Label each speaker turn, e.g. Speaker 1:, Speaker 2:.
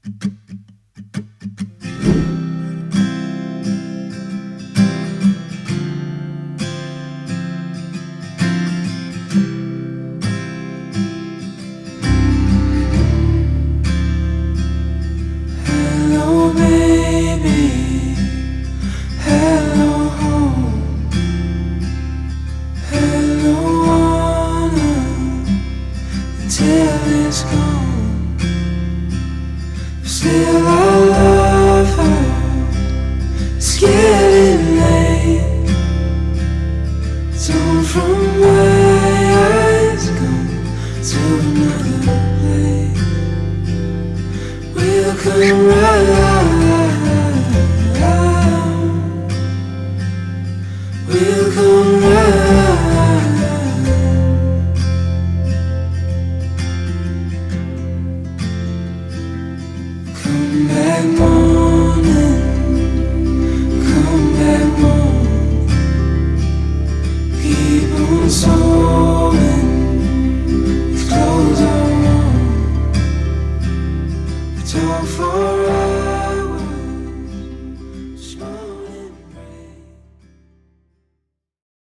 Speaker 1: Hello, baby. Hello, home. Hello, honor. Until it's gone. Still, I love her. It's getting late. Torn from my eyes, gone to another place. We'll come right. We'll come right. Come back.